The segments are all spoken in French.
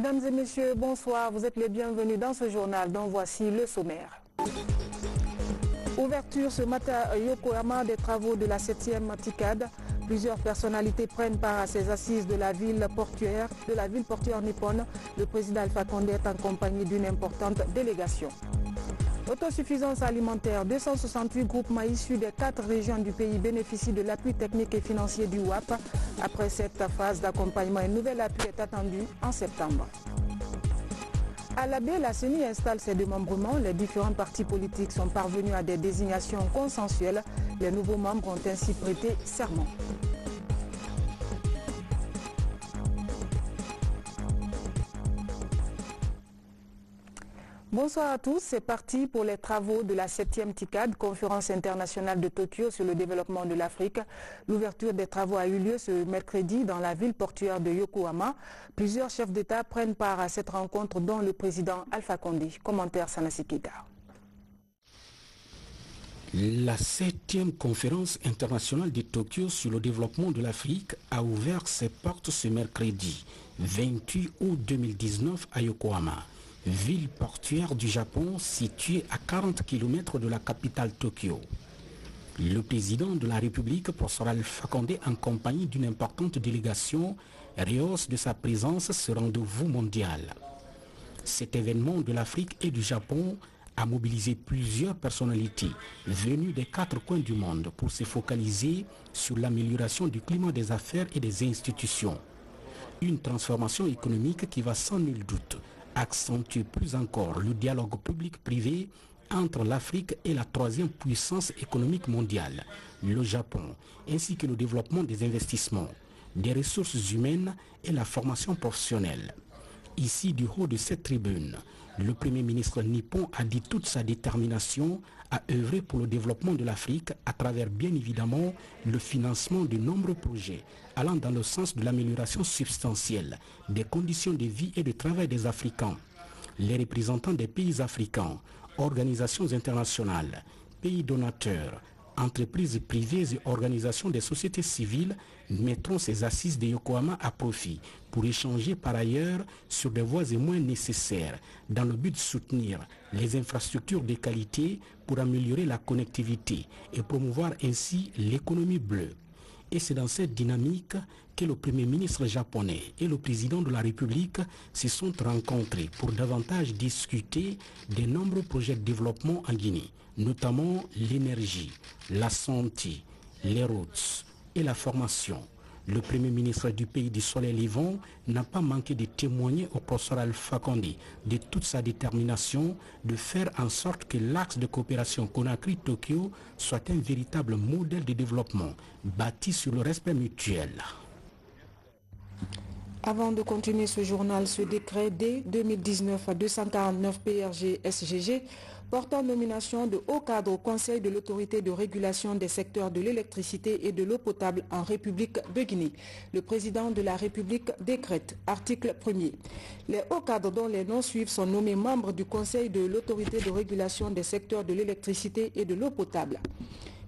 Mesdames et messieurs, bonsoir. Vous êtes les bienvenus dans ce journal dont voici le sommaire. Ouverture ce matin à Yokohama des travaux de la 7e TICAD. Plusieurs personnalités prennent part à ces assises de la ville portuaire nippone. Le président Alpha Condé est en compagnie d'une importante délégation. Autosuffisance alimentaire, 268 groupements issus des 4 régions du pays bénéficient de l'appui technique et financier du WAP. Après cette phase d'accompagnement, un nouvel appui est attendu en septembre. À la baie, la CENI installe ses démembrements. Les différents partis politiques sont parvenus à des désignations consensuelles. Les nouveaux membres ont ainsi prêté serment. Bonsoir à tous, c'est parti pour les travaux de la 7e TICAD, conférence internationale de Tokyo sur le développement de l'Afrique. L'ouverture des travaux a eu lieu ce mercredi dans la ville portuaire de Yokohama. Plusieurs chefs d'État prennent part à cette rencontre, dont le président Alpha Condé. Commentaire Sanasi Kika. La 7e conférence internationale de Tokyo sur le développement de l'Afrique a ouvert ses portes ce mercredi 28 août 2019 à Yokohama, ville portuaire du Japon située à 40 km de la capitale Tokyo. Le président de la République, professeur Alpha Condé, en compagnie d'une importante délégation, rehausse de sa présence ce rendez-vous mondial. Cet événement de l'Afrique et du Japon a mobilisé plusieurs personnalités venues des 4 coins du monde pour se focaliser sur l'amélioration du climat des affaires et des institutions. Une transformation économique qui va sans nul doute accentuer plus encore le dialogue public-privé entre l'Afrique et la 3e puissance économique mondiale, le Japon, ainsi que le développement des investissements, des ressources humaines et la formation professionnelle. Ici, du haut de cette tribune, le Premier ministre nippon a dit toute sa détermination à œuvrer pour le développement de l'Afrique à travers bien évidemment le financement de nombreux projets allant dans le sens de l'amélioration substantielle des conditions de vie et de travail des Africains. Les représentants des pays africains, organisations internationales, pays donateurs, entreprises privées et organisations des sociétés civiles mettront ces assises de Yokohama à profit pour échanger par ailleurs sur des voies et moyens nécessaires dans le but de soutenir les infrastructures de qualité pour améliorer la connectivité et promouvoir ainsi l'économie bleue. Et c'est dans cette dynamique que le Premier ministre japonais et le président de la République se sont rencontrés pour davantage discuter des nombreux projets de développement en Guinée, notamment l'énergie, la santé, les routes et la formation. Le Premier ministre du pays du Soleil Levant n'a pas manqué de témoigner au professeur Alpha Condé de toute sa détermination de faire en sorte que l'axe de coopération Conakry-Tokyo soit un véritable modèle de développement bâti sur le respect mutuel. Avant de continuer ce journal, ce décret D 2019-249 PRG-SGG portant nomination de haut cadre au Conseil de l'autorité de régulation des secteurs de l'électricité et de l'eau potable en République de Guinée. Le président de la République décrète, article 1er. Les hauts cadres dont les noms suivent sont nommés membres du Conseil de l'autorité de régulation des secteurs de l'électricité et de l'eau potable.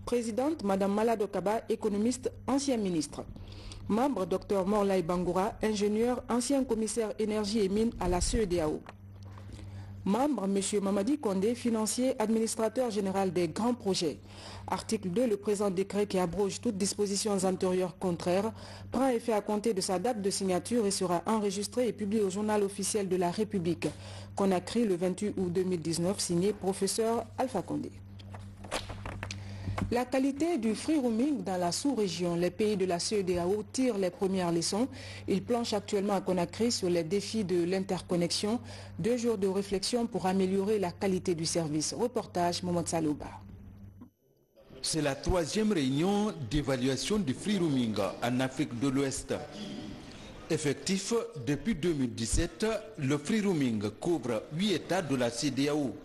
Présidente, Madame Malado Kaba, économiste, ancien ministre. Membre, Dr Morlaye Bangoura, ingénieur, ancien commissaire énergie et mines à la CEDEAO. Membre, M. Mamadi Condé, financier, administrateur général des grands projets. Article 2, le présent décret qui abroge toutes dispositions antérieures contraires prend effet à compter de sa date de signature et sera enregistré et publié au journal officiel de la République. Conakry le 28 août 2019, signé professeur Alpha Condé. La qualité du free roaming dans la sous-région, les pays de la CEDEAO tirent les premières leçons. Ils planchent actuellement à Conakry sur les défis de l'interconnexion. 2 jours de réflexion pour améliorer la qualité du service. Reportage Momod Salouba. C'est la 3e réunion d'évaluation du free roaming en Afrique de l'Ouest. Effectif depuis 2017, le free roaming couvre 8 États de la CEDEAO.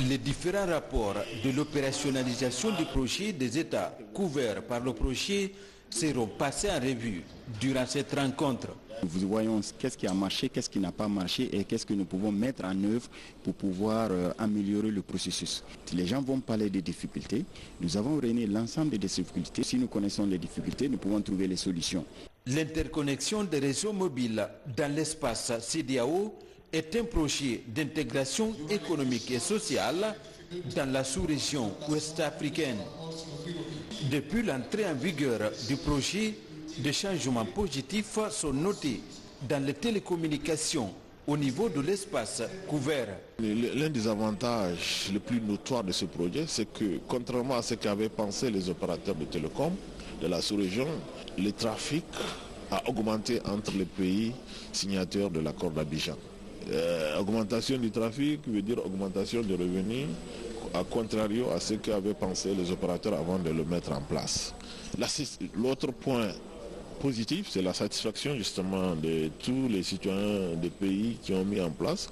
Les différents rapports de l'opérationnalisation du projet des États couverts par le projet seront passés en revue durant cette rencontre. Nous voyons qu'est-ce qui a marché, qu'est-ce qui n'a pas marché et qu'est-ce que nous pouvons mettre en œuvre pour pouvoir améliorer le processus. Les gens vont parler des difficultés. Nous avons réuni l'ensemble des difficultés. Si nous connaissons les difficultés, nous pouvons trouver les solutions. L'interconnexion des réseaux mobiles dans l'espace CEDEAO est un projet d'intégration économique et sociale dans la sous-région ouest-africaine. Depuis l'entrée en vigueur du projet, des changements positifs sont notés dans les télécommunications au niveau de l'espace couvert. L'un des avantages les plus notoires de ce projet, c'est que contrairement à ce qu'avaient pensé les opérateurs de télécom de la sous-région, le trafic a augmenté entre les pays signataires de l'accord d'Abidjan. Augmentation du trafic veut dire augmentation des revenus, à contrario à ce qu'avaient pensé les opérateurs avant de le mettre en place. L'autre point positif, c'est la satisfaction justement de tous les citoyens des pays qui ont mis en place.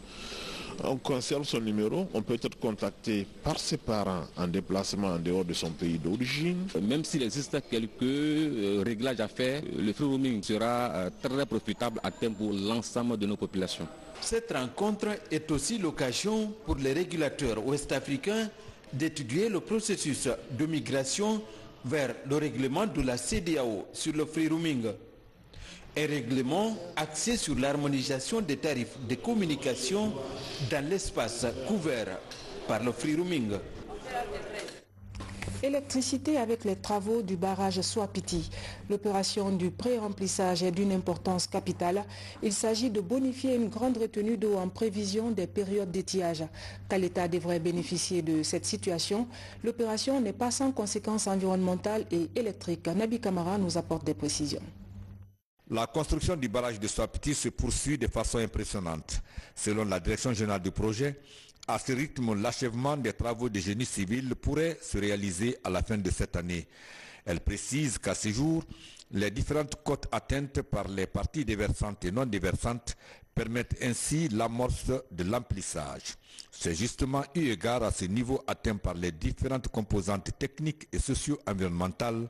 On conserve son numéro, on peut être contacté par ses parents en déplacement en dehors de son pays d'origine. Même s'il existe quelques réglages à faire, le free roaming sera très profitable à terme pour l'ensemble de nos populations. Cette rencontre est aussi l'occasion pour les régulateurs ouest-africains d'étudier le processus de migration vers le règlement de la CEDEAO sur le free roaming. Un règlement axé sur l'harmonisation des tarifs de communication dans l'espace couvert par le free roaming. Électricité avec les travaux du barrage Swapiti. L'opération du pré-remplissage est d'une importance capitale. Il s'agit de bonifier une grande retenue d'eau en prévision des périodes d'étiage. Caleta devrait bénéficier de cette situation. L'opération n'est pas sans conséquences environnementales et électriques. Nabi Kamara nous apporte des précisions. La construction du barrage de Swapiti se poursuit de façon impressionnante. Selon la direction générale du projet, à ce rythme, l'achèvement des travaux de génie civil pourrait se réaliser à la fin de cette année. Elle précise qu'à ce jour, les différentes cotes atteintes par les parties déversantes et non déversantes permettent ainsi l'amorce de l'emplissage. C'est justement eu égard à ce niveau atteint par les différentes composantes techniques et socio-environnementales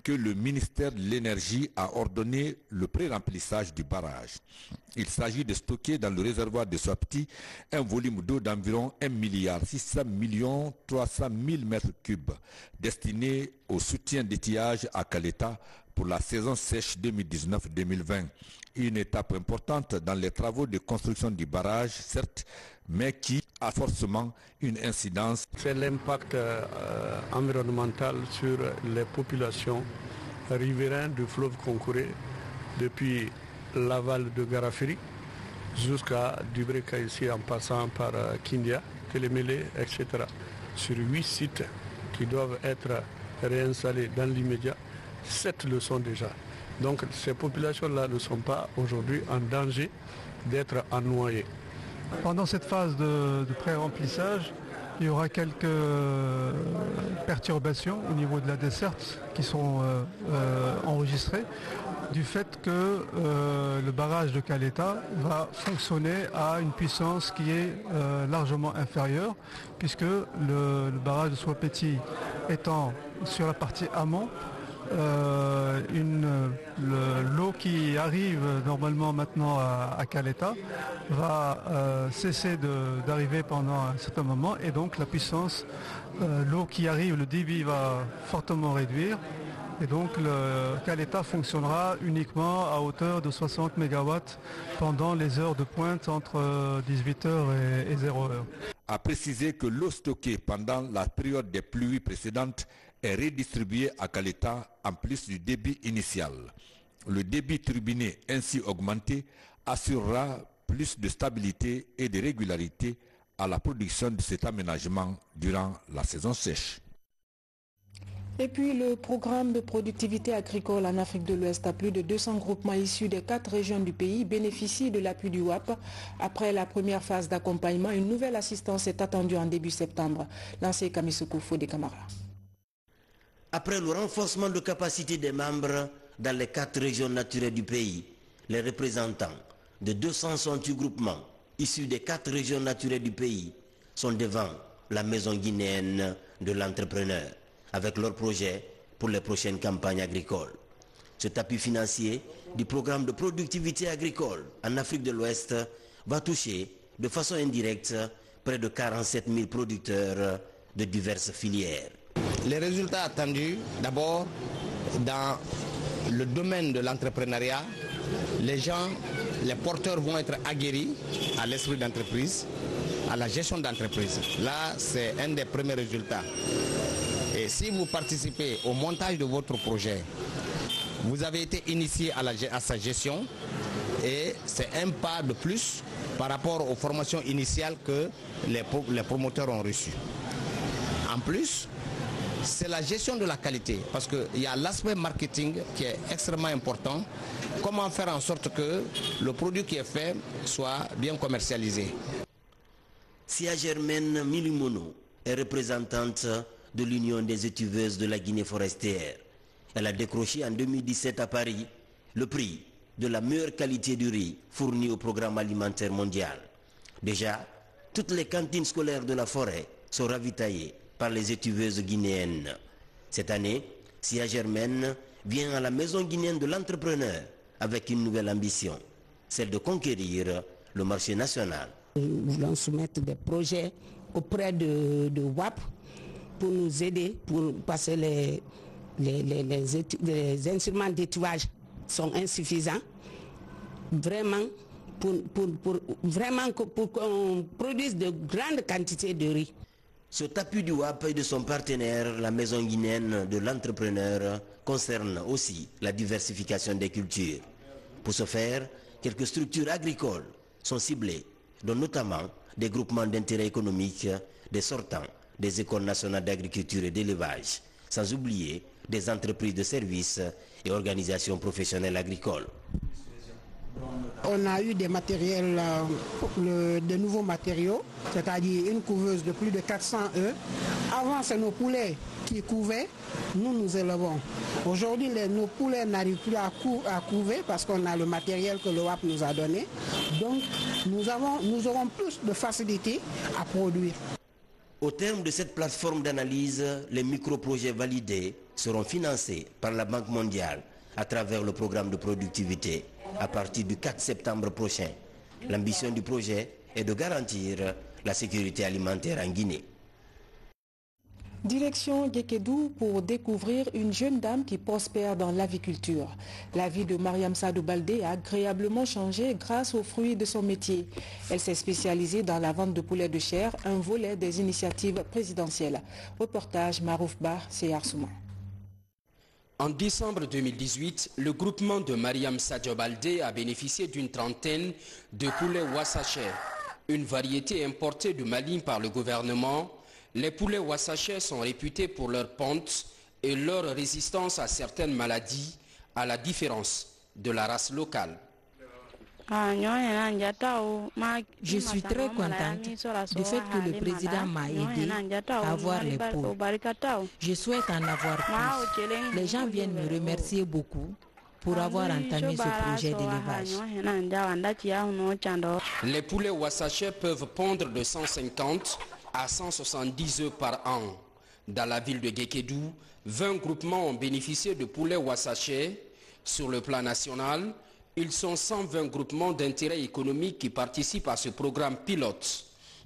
que le ministère de l'Énergie a ordonné le pré-remplissage du barrage. Il s'agit de stocker dans le réservoir de Swapiti un volume d'eau d'environ 1,6 milliard 300 000 m3 destiné au soutien d'étiage à Caleta pour la saison sèche 2019-2020. Une étape importante dans les travaux de construction du barrage, certes, mais qui a forcément une incidence. C'est l'impact environnemental sur les populations riveraines du fleuve Concouré, depuis l'aval de Garafiri jusqu'à Dubreka ici en passant par Kindia, Télémélé, etc. Sur 8 sites qui doivent être réinstallés dans l'immédiat, 7 le sont déjà. Donc ces populations-là ne sont pas aujourd'hui en danger d'être ennoyées. Pendant cette phase de pré-remplissage, il y aura quelques perturbations au niveau de la desserte qui sont enregistrées du fait que le barrage de Caleta va fonctionner à une puissance qui est largement inférieure, puisque le barrage de Swapiti étant sur la partie amont, l'eau qui arrive normalement maintenant à Caleta va cesser d'arriver pendant un certain moment, et donc la puissance, l'eau qui arrive, le débit va fortement réduire, et donc le Caleta fonctionnera uniquement à hauteur de 60 MW pendant les heures de pointe entre 18h et 0h. A précisé que l'eau stockée pendant la période des pluies précédentes est redistribuée à Caleta en plus du débit initial. Le débit turbiné ainsi augmenté assurera plus de stabilité et de régularité à la production de cet aménagement durant la saison sèche. Et puis le programme de productivité agricole en Afrique de l'Ouest, à plus de 200 groupements issus des 4 régions du pays bénéficient de l'appui du WAP. Après la première phase d'accompagnement, une nouvelle assistance est attendue en début septembre. Lancé Kamisoko Fodé Camara. Après le renforcement de capacité des membres dans les 4 régions naturelles du pays, les représentants de 268 groupements issus des 4 régions naturelles du pays sont devant la maison guinéenne de l'entrepreneur avec leurs projets pour les prochaines campagnes agricoles. Cet appui financier du programme de productivité agricole en Afrique de l'Ouest va toucher de façon indirecte près de 47 000 producteurs de diverses filières. Les résultats attendus, d'abord, dans le domaine de l'entrepreneuriat, les gens, les porteurs vont être aguerris à l'esprit d'entreprise, à la gestion d'entreprise. Là, c'est un des premiers résultats. Et si vous participez au montage de votre projet, vous avez été initié à sa gestion et c'est un pas de plus par rapport aux formations initiales que les promoteurs ont reçues. En plus, c'est la gestion de la qualité, parce qu'il y a l'aspect marketing qui est extrêmement important. Comment faire en sorte que le produit qui est fait soit bien commercialisé. Sia Germaine Milimono est représentante de l'Union des étuveuses de la Guinée forestière. Elle a décroché en 2017 à Paris le prix de la meilleure qualité du riz fourni au programme alimentaire mondial. Déjà, toutes les cantines scolaires de la forêt sont ravitaillées par les étuveuses guinéennes. Cette année, Sia Germaine vient à la maison guinéenne de l'entrepreneur avec une nouvelle ambition, celle de conquérir le marché national. Nous voulons soumettre des projets auprès de WAP pour nous aider, parce que les instruments d'étouage sont insuffisants, vraiment pour qu'on produise de grandes quantités de riz. Cet appui du WAP et de son partenaire, la maison guinéenne de l'entrepreneur, concerne aussi la diversification des cultures. Pour ce faire, quelques structures agricoles sont ciblées, dont notamment des groupements d'intérêt économique, des sortants des écoles nationales d'agriculture et d'élevage, sans oublier des entreprises de services et organisations professionnelles agricoles. On a eu des matériels, de nouveaux matériaux, c'est-à-dire une couveuse de plus de 400 œufs. Avant, c'est nos poulets qui couvaient, nous élevons. Aujourd'hui, nos poulets n'arrivent plus à couver parce qu'on a le matériel que le WAP nous a donné. Donc, nous aurons plus de facilité à produire. Au terme de cette plateforme d'analyse, les micro-projets validés seront financés par la Banque mondiale à travers le programme de productivité à partir du 4 septembre prochain. L'ambition du projet est de garantir la sécurité alimentaire en Guinée. Direction Gekedou pour découvrir une jeune dame qui prospère dans l'aviculture. La vie de Mariam Sadou Baldé a agréablement changé grâce aux fruits de son métier. Elle s'est spécialisée dans la vente de poulets de chair, un volet des initiatives présidentielles. Reportage Marouf Bar, Seyar Souma. En décembre 2018, le groupement de Mariam Sadou Baldé a bénéficié d'une trentaine de poulets Wassacher, une variété importée de Mali par le gouvernement. Les poulets Wassacher sont réputés pour leur ponte et leur résistance à certaines maladies, à la différence de la race locale. Je suis très contente du fait que le président m'a aidé à avoir les poules. Je souhaite en avoir plus. Les gens viennent me remercier beaucoup pour avoir entamé ce projet d'élevage. Les poulets Wassacher peuvent pondre de 150 à 170 œufs par an. Dans la ville de Gekedou, 20 groupements ont bénéficié de poulets Wassacher. Sur le plan national, ils sont 120 groupements d'intérêt économique qui participent à ce programme pilote.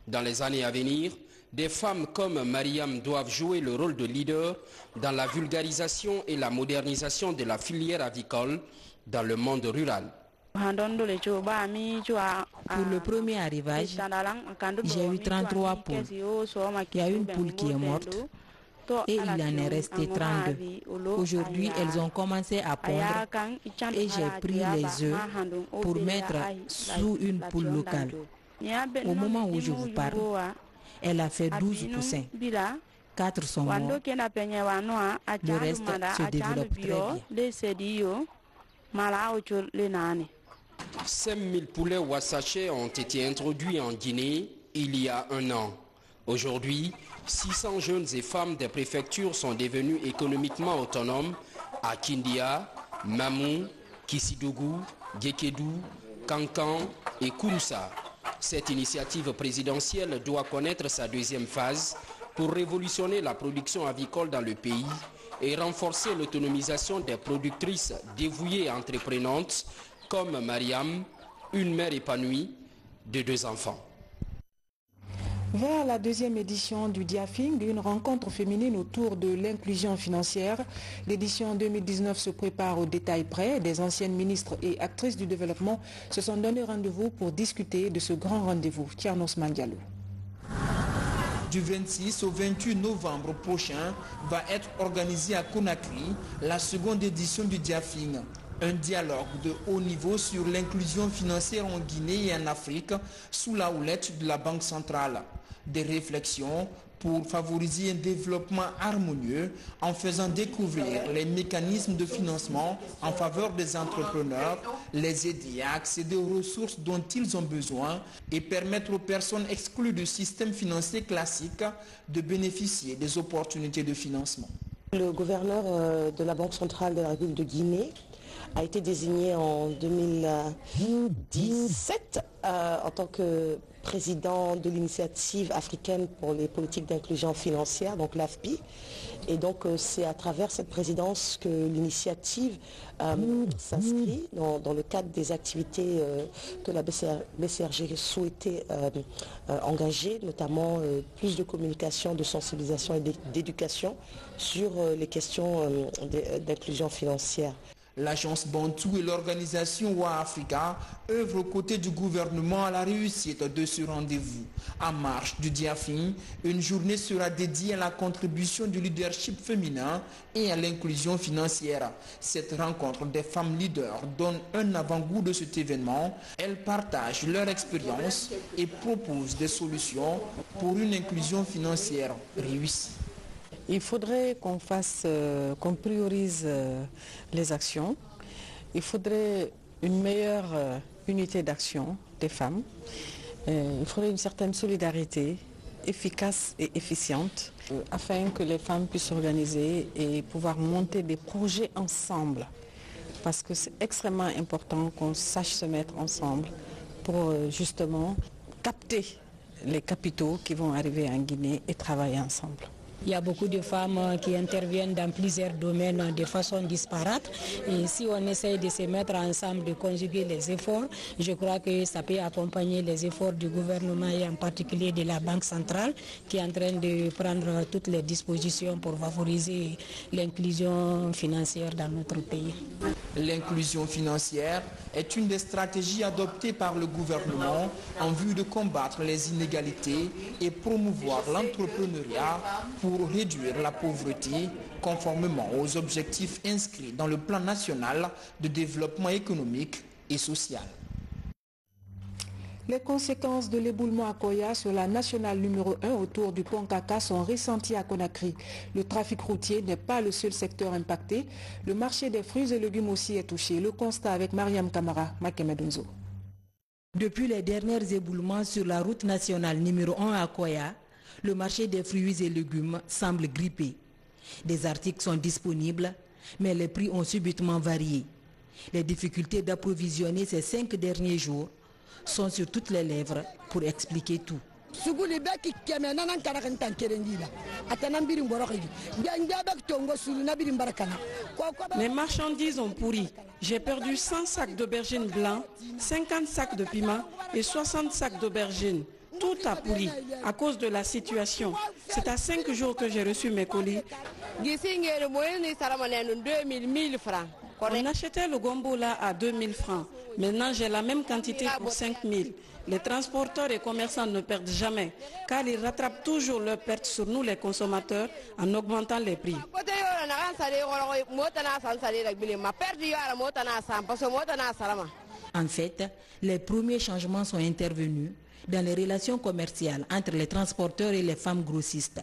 Dans les années à venir, des femmes comme Mariam doivent jouer le rôle de leader dans la vulgarisation et la modernisation de la filière avicole dans le monde rural. Pour le premier arrivage, j'ai eu 33 poules. Il y a une poule qui est morte et il en est resté 32. Aujourd'hui, elles ont commencé à pondre et j'ai pris les œufs pour mettre sous une poule locale. Au moment où je vous parle, elle a fait 12 poussins. 4 sont morts. Le reste se développe très bien. 5000 poulets Wassacher ont été introduits en Guinée il y a un an. Aujourd'hui, 600 jeunes et femmes des préfectures sont devenus économiquement autonomes à Kindia, Mamou, Kissidougou, Gekedou, Kankan et Kouroussa. Cette initiative présidentielle doit connaître sa deuxième phase pour révolutionner la production avicole dans le pays et renforcer l'autonomisation des productrices dévouées et entreprenantes comme Mariam, une mère épanouie de 2 enfants. Vers la deuxième édition du Diafing, une rencontre féminine autour de l'inclusion financière. L'édition 2019 se prépare au détail près. Des anciennes ministres et actrices du développement se sont donné rendez-vous pour discuter de ce grand rendez-vous. Tiernos Mandialo. Du 26 au 28 novembre prochain va être organisée à Conakry la seconde édition du Diafing. Un dialogue de haut niveau sur l'inclusion financière en Guinée et en Afrique sous la houlette de la Banque centrale. Des réflexions pour favoriser un développement harmonieux en faisant découvrir les mécanismes de financement en faveur des entrepreneurs, les aider à accéder aux ressources dont ils ont besoin et permettre aux personnes exclues du système financier classique de bénéficier des opportunités de financement. Le gouverneur de la Banque centrale de la République de Guinée a été désigné en 2017 en tant que président de l'initiative africaine pour les politiques d'inclusion financière, donc l'AFPI. Et donc c'est à travers cette présidence que l'initiative s'inscrit dans le cadre des activités que la BCRG souhaitait engager, notamment plus de communication, de sensibilisation et d'éducation sur les questions d'inclusion financière. L'agence Bantou et l'organisation WA Africa œuvrent aux côtés du gouvernement à la réussite de ce rendez-vous. En marge du Diafing, une journée sera dédiée à la contribution du leadership féminin et à l'inclusion financière. Cette rencontre des femmes leaders donne un avant-goût de cet événement. Elles partagent leur expérience et proposent des solutions pour une inclusion financière réussie. Il faudrait qu'on priorise les actions. Il faudrait une meilleure unité d'action des femmes. Il faudrait une certaine solidarité efficace et efficiente afin que les femmes puissent s'organiser et pouvoir monter des projets ensemble. Parce que c'est extrêmement important qu'on sache se mettre ensemble pour justement capter les capitaux qui vont arriver en Guinée et travailler ensemble. Il y a beaucoup de femmes qui interviennent dans plusieurs domaines de façon disparate. Et si on essaye de se mettre ensemble, de conjuguer les efforts, je crois que ça peut accompagner les efforts du gouvernement et en particulier de la Banque centrale qui est en train de prendre toutes les dispositions pour favoriser l'inclusion financière dans notre pays. L'inclusion financière est une des stratégies adoptées par le gouvernement en vue de combattre les inégalités et promouvoir l'entrepreneuriat pour réduire la pauvreté conformément aux objectifs inscrits dans le plan national de développement économique et social. Les conséquences de l'éboulement à Koya sur la nationale numéro 1 autour du pont Kaka sont ressenties à Conakry. Le trafic routier n'est pas le seul secteur impacté. Le marché des fruits et légumes aussi est touché. Le constat avec Mariam Kamara, Makemedunzo. Depuis les derniers éboulements sur la route nationale numéro 1 à Koya, le marché des fruits et légumes semble grippé. Des articles sont disponibles, mais les prix ont subitement varié. Les difficultés d'approvisionner ces 5 derniers jours sont sur toutes les lèvres pour expliquer tout. Les marchandises ont pourri. J'ai perdu 100 sacs d'aubergines blancs, 50 sacs de piment et 60 sacs d'aubergines. Tout a pourri à cause de la situation. C'est à 5 jours que j'ai reçu mes colis. On achetait le gombo là à 2000 francs. Maintenant, j'ai la même quantité pour 5000. Les transporteurs et commerçants ne perdent jamais, car ils rattrapent toujours leurs pertes sur nous les consommateurs en augmentant les prix. En fait, les premiers changements sont intervenus dans les relations commerciales entre les transporteurs et les femmes grossistes.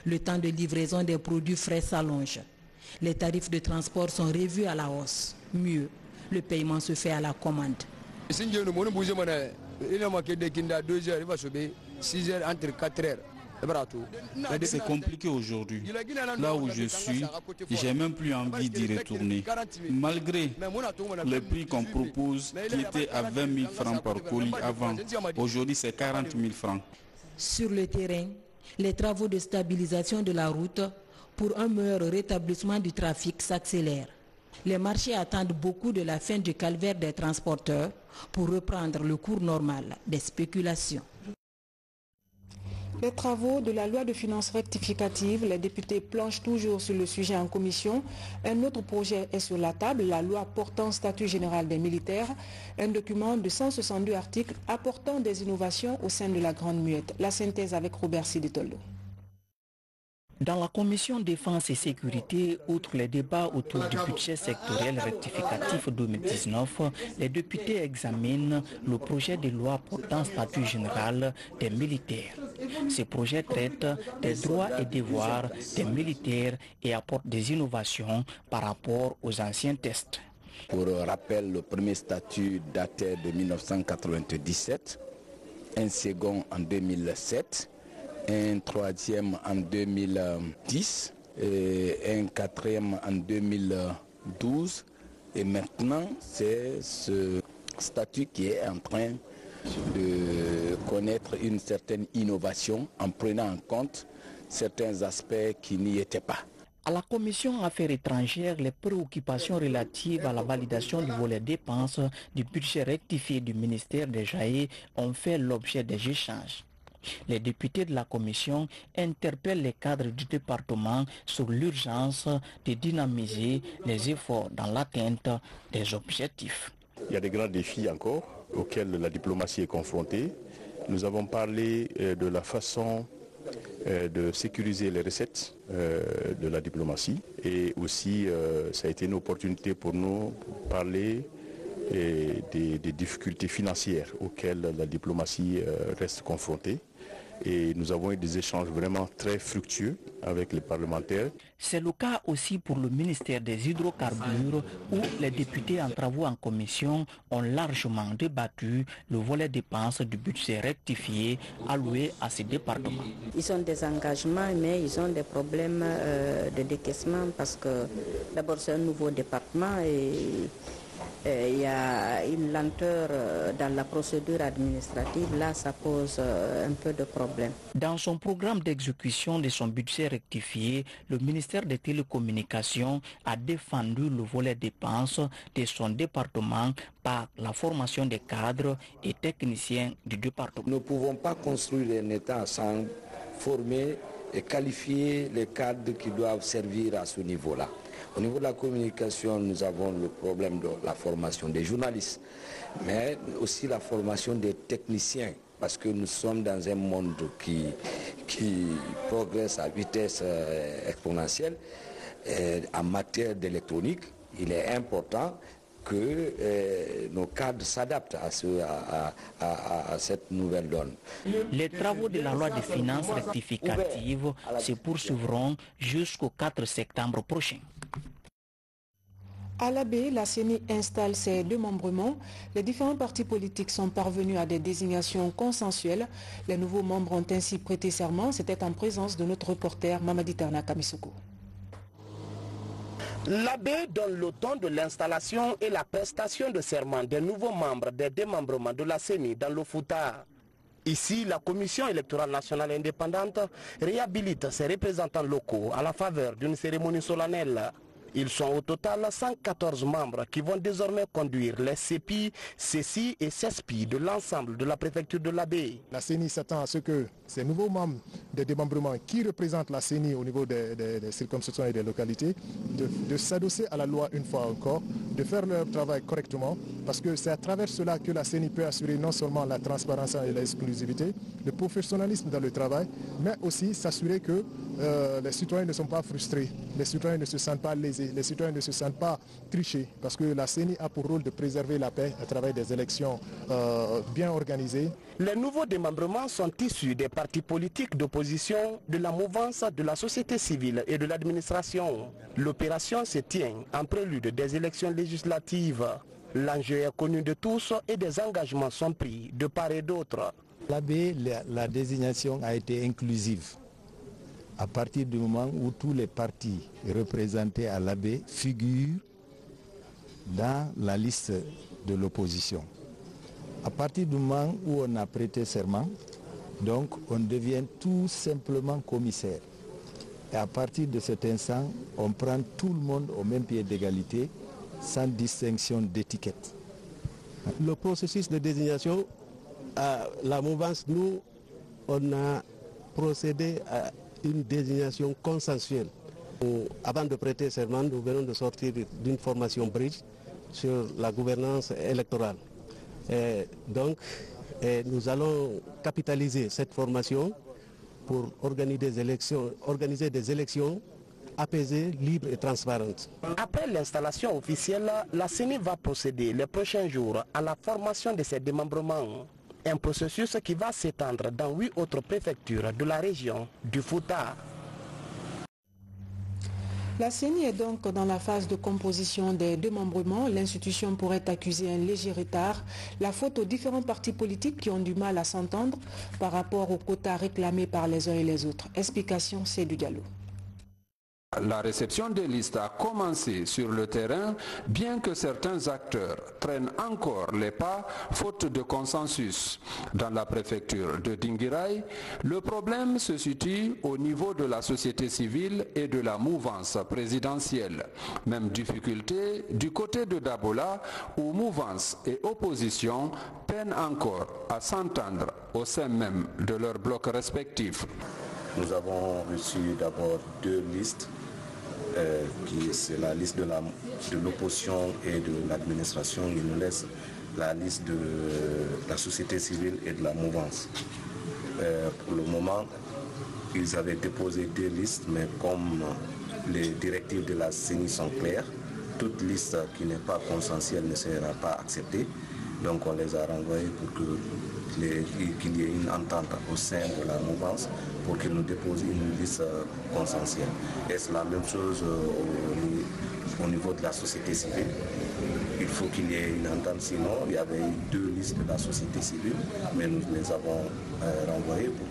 Le temps de livraison des produits frais s'allonge. Les tarifs de transport sont revus à la hausse. Mieux, le paiement se fait à la commande. C'est compliqué aujourd'hui. Là où je suis, j'ai même plus envie d'y retourner. Malgré les prix qu'on propose, qui étaient à 20 000 francs par colis avant, aujourd'hui c'est 40 000 francs. Sur le terrain, les travaux de stabilisation de la route pour un meilleur rétablissement du trafic s'accélèrent. Les marchés attendent beaucoup de la fin du calvaire des transporteurs pour reprendre le cours normal des spéculations. Les travaux de la loi de finances rectificative, les députés planchent toujours sur le sujet en commission. Un autre projet est sur la table, la loi portant statut général des militaires, un document de 162 articles apportant des innovations au sein de la Grande Muette. La synthèse avec Robert Siditolo. Dans la commission défense et sécurité, outre les débats autour du budget sectoriel rectificatif 2019, les députés examinent le projet de loi portant statut général des militaires. Ce projet traite des droits et devoirs des militaires et apporte des innovations par rapport aux anciens textes. Pour rappel, le premier statut datait de 1997, un second en 2007, un troisième en 2010, et un quatrième en 2012. Et maintenant, c'est ce statut qui est en train de connaître une certaine innovation en prenant en compte certains aspects qui n'y étaient pas. À la commission Affaires étrangères, les préoccupations relatives à la validation du volet dépenses du budget rectifié du ministère des JAE ont fait l'objet des échanges. Les députés de la commission interpellent les cadres du département sur l'urgence de dynamiser les efforts dans l'atteinte des objectifs. Il y a des grands défis encore auxquels la diplomatie est confrontée. Nous avons parlé de la façon de sécuriser les recettes de la diplomatie et aussi ça a été une opportunité pour nous de parler des difficultés financières auxquelles la diplomatie reste confrontée. Et nous avons eu des échanges vraiment très fructueux avec les parlementaires. C'est le cas aussi pour le ministère des hydrocarbures où les députés en travaux en commission ont largement débattu le volet dépenses du budget rectifié alloué à ce département. Ils ont des engagements mais ils ont des problèmes de décaissement parce que d'abord c'est un nouveau département et il y a une lenteur dans la procédure administrative, là ça pose un peu de problème. Dans son programme d'exécution de son budget rectifié, le ministère des Télécommunications a défendu le volet dépenses de son département par la formation des cadres et techniciens du département. Nous ne pouvons pas construire un État sans former et qualifier les cadres qui doivent servir à ce niveau-là. Au niveau de la communication, nous avons le problème de la formation des journalistes, mais aussi la formation des techniciens, parce que nous sommes dans un monde qui progresse à vitesse exponentielle. En matière d'électronique, il est important que nos cadres s'adaptent à cette nouvelle donne. Les travaux de la loi de finances rectificative se poursuivront jusqu'au 4 septembre prochain. À l'AB, la CENI installe ses démembrements. Les différents partis politiques sont parvenus à des désignations consensuelles. Les nouveaux membres ont ainsi prêté serment. C'était en présence de notre reporter Mamadi Terna Kamisoko. L'AB donne le ton de l'installation et la prestation de serment des nouveaux membres des démembrements de la CENI dans le Fouta. Ici, la Commission électorale nationale indépendante réhabilite ses représentants locaux à la faveur d'une cérémonie solennelle. Ils sont au total 114 membres qui vont désormais conduire les CEPI, CECI et CESPI de l'ensemble de la préfecture de l'Abbé. La CENI s'attend à ce que ces nouveaux membres de démembrement qui représentent la CENI au niveau des circonscriptions et des localités, de s'adosser à la loi une fois encore, de faire leur travail correctement, parce que c'est à travers cela que la CENI peut assurer non seulement la transparence et l'exclusivité, le professionnalisme dans le travail, mais aussi s'assurer que les citoyens ne sont pas frustrés, les citoyens ne se sentent pas lésés, les citoyens ne se sentent pas trichés, parce que la CENI a pour rôle de préserver la paix à travers des élections bien organisées. Les nouveaux démembrements sont issus des partis politiques d'opposition, de la mouvance, de la société civile et de l'administration. L'opération se tient en prélude des élections législatives. L'enjeu est connu de tous et des engagements sont pris de part et d'autre. L'AB, la désignation a été inclusive. À partir du moment où tous les partis représentés à l'AB figurent dans la liste de l'opposition. À partir du moment où on a prêté serment, donc on devient tout simplement commissaire. Et à partir de cet instant, on prend tout le monde au même pied d'égalité, sans distinction d'étiquette. Le processus de désignation, la mouvance, nous, on a procéder à une désignation consensuelle. Avant de prêter serment, nous venons de sortir d'une formation bridge sur la gouvernance électorale. Donc, nous allons capitaliser cette formation pour organiser des élections apaisées, libres et transparentes. Après l'installation officielle, la CENI va procéder les prochains jours à la formation de ses démembrements. Un processus qui va s'étendre dans 8 autres préfectures de la région du Fouta. La CENI est donc dans la phase de composition des démembrements. L'institution pourrait accuser un léger retard, la faute aux différents partis politiques qui ont du mal à s'entendre par rapport aux quotas réclamés par les uns et les autres. Explication, c'est du Diallo. La réception des listes a commencé sur le terrain, bien que certains acteurs traînent encore les pas, faute de consensus. Dans la préfecture de Dinguiraye, le problème se situe au niveau de la société civile et de la mouvance présidentielle. Même difficulté du côté de Dabola, où mouvance et opposition peinent encore à s'entendre au sein même de leurs blocs respectifs. Nous avons reçu d'abord 2 listes, c'est la liste de l'opposition et de l'administration. Il nous laisse la liste de la société civile et de la mouvance. Pour le moment, ils avaient déposé 2 listes, mais comme les directives de la CENI sont claires, toute liste qui n'est pas consensuelle ne sera pas acceptée. Donc on les a renvoyés pour qu'il y ait une entente au sein de la mouvance pour qu'ils nous déposent une liste consensuelle. Et c'est la même chose au niveau de la société civile. Il faut qu'il y ait une entente, sinon il y avait 2 listes de la société civile, mais nous les avons renvoyés pour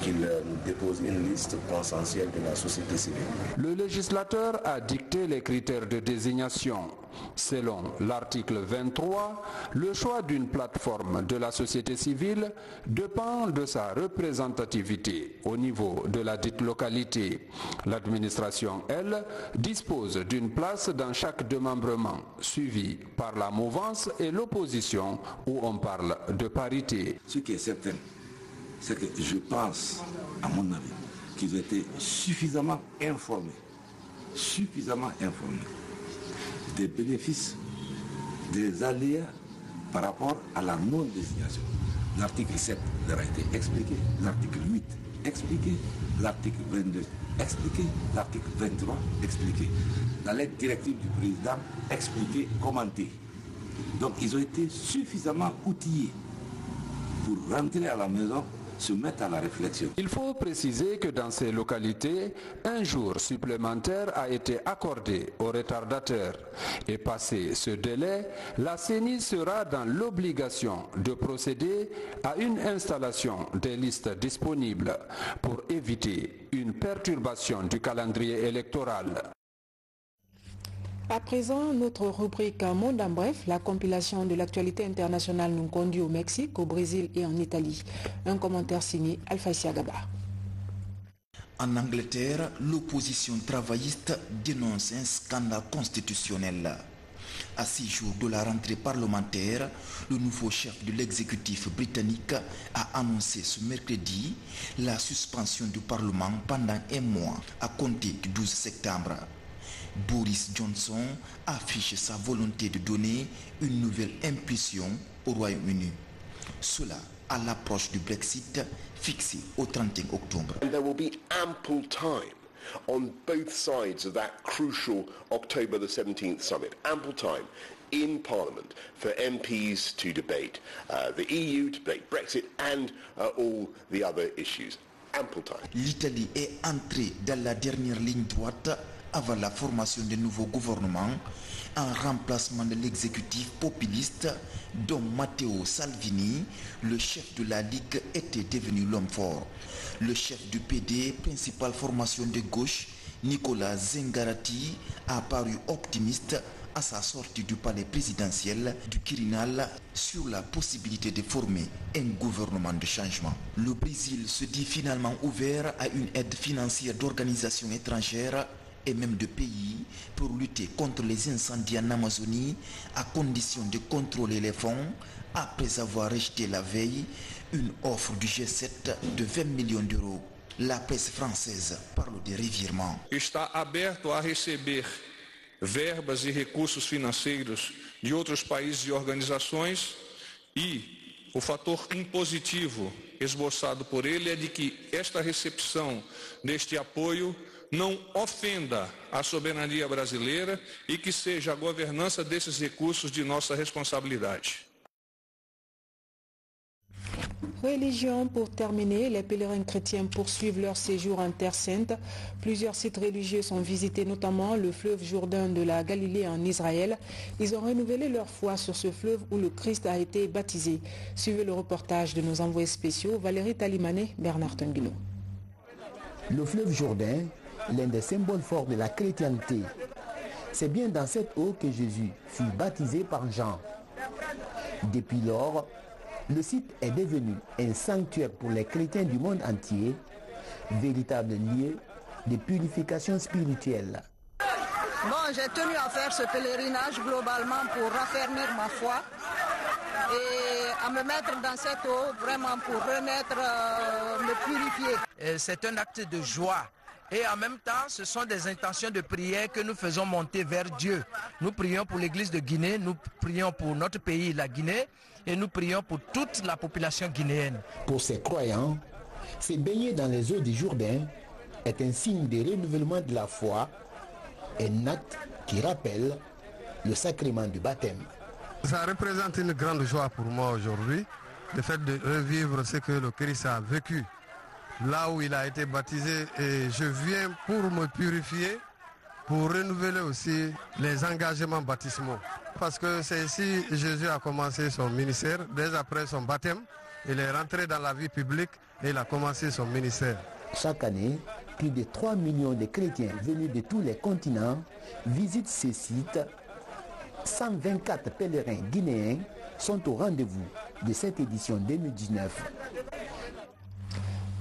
qu'ils nous déposent une liste consensuelle de la société civile. Le législateur a dicté les critères de désignation. Selon l'article 23, le choix d'une plateforme de la société civile dépend de sa représentativité au niveau de la dite localité. L'administration, elle, dispose d'une place dans chaque démembrement, suivi par la mouvance et l'opposition où on parle de parité. Ce qui est certain, c'est que je pense, à mon avis, qu'ils ont été suffisamment informés des bénéfices, des aléas par rapport à la non-désignation. L'article 7 leur a été expliqué, l'article 8 expliqué, l'article 22 expliqué, l'article 23 expliqué. La lettre directive du président expliquée, commentée. Donc ils ont été suffisamment outillés pour rentrer à la maison, se mettre à la réflexion. Il faut préciser que dans ces localités, un jour supplémentaire a été accordé aux retardataires. Et passé ce délai, la CENI sera dans l'obligation de procéder à une installation des listes disponibles pour éviter une perturbation du calendrier électoral. À présent, notre rubrique Monde en bref, la compilation de l'actualité internationale nous conduit au Mexique, au Brésil et en Italie. Un commentaire signé Alpha Siagaba. En Angleterre, l'opposition travailliste dénonce un scandale constitutionnel. À 6 jours de la rentrée parlementaire, le nouveau chef de l'exécutif britannique a annoncé ce mercredi la suspension du Parlement pendant 1 mois à compter du 12 septembre. Boris Johnson affiche sa volonté de donner une nouvelle impulsion au Royaume-Uni. Cela à l'approche du Brexit fixé au 31 octobre. And there will be ample time on both sides of that crucial October the 17th summit. Ample time in Parliament for MPs to debate the EU, to debate Brexit and all the other issues. Ample time. L'Italie est entrée dans la dernière ligne droite avant la formation d'un nouveau gouvernement en remplacement de l'exécutif populiste dont Matteo Salvini, le chef de la Ligue, était devenu l'homme fort. Le chef du PD, principale formation de gauche, Nicolas Zingaretti, a paru optimiste à sa sortie du palais présidentiel du Quirinal sur la possibilité de former un gouvernement de changement. Le Brésil se dit finalement ouvert à une aide financière d'organisations étrangères et même de pays pour lutter contre les incendies en Amazonie à condition de contrôler les fonds après avoir rejeté la veille une offre du G7 de 20 millions d'euros. La presse française parle de revirement. Está aberto a receber verbas e recursos financeiros de outros países e organizações e o fator impositivo esboçado por ele é de que esta recepção deste apoio não ofenda a soberania brasileira e que seja a governança desses recursos de nossa responsabilidade. Religion, pour terminer, les pèlerins chrétiens poursuivent leur séjour en Terre Sainte. Plusieurs sites religieux sont visités, notamment le fleuve Jourdain de la Galilée en Israël. Ils ont renouvelé leur foi sur ce fleuve où le Christ a été baptisé. Suivez le reportage de nos envoyés spéciaux, Valérie Talimané, Bernard Tanguilo. Le fleuve Jourdain, l'un des symboles forts de la chrétienté. C'est bien dans cette eau que Jésus fut baptisé par Jean. Depuis lors, le site est devenu un sanctuaire pour les chrétiens du monde entier, véritable lieu de purification spirituelle. Bon, j'ai tenu à faire ce pèlerinage globalement pour raffermir ma foi et à me mettre dans cette eau vraiment pour renaître, me purifier. C'est un acte de joie. Et en même temps, ce sont des intentions de prière que nous faisons monter vers Dieu. Nous prions pour l'église de Guinée, nous prions pour notre pays, la Guinée, et nous prions pour toute la population guinéenne. Pour ces croyants, se baigner dans les eaux du Jourdain est un signe de renouvellement de la foi, un acte qui rappelle le sacrement du baptême. Ça représente une grande joie pour moi aujourd'hui, le fait de revivre ce que le Christ a vécu. Là où il a été baptisé, et je viens pour me purifier, pour renouveler aussi les engagements baptismaux. Parce que c'est ici que Jésus a commencé son ministère, dès après son baptême, il est rentré dans la vie publique et il a commencé son ministère. Chaque année, plus de 3 millions de chrétiens venus de tous les continents visitent ces sites. 124 pèlerins guinéens sont au rendez-vous de cette édition 2019.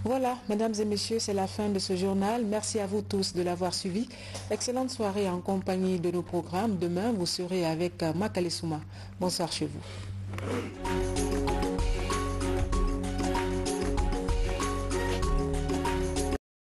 Voilà, mesdames et messieurs, c'est la fin de ce journal. Merci à vous tous de l'avoir suivi. Excellente soirée en compagnie de nos programmes. Demain, vous serez avec Makale Souma. Bonsoir chez vous.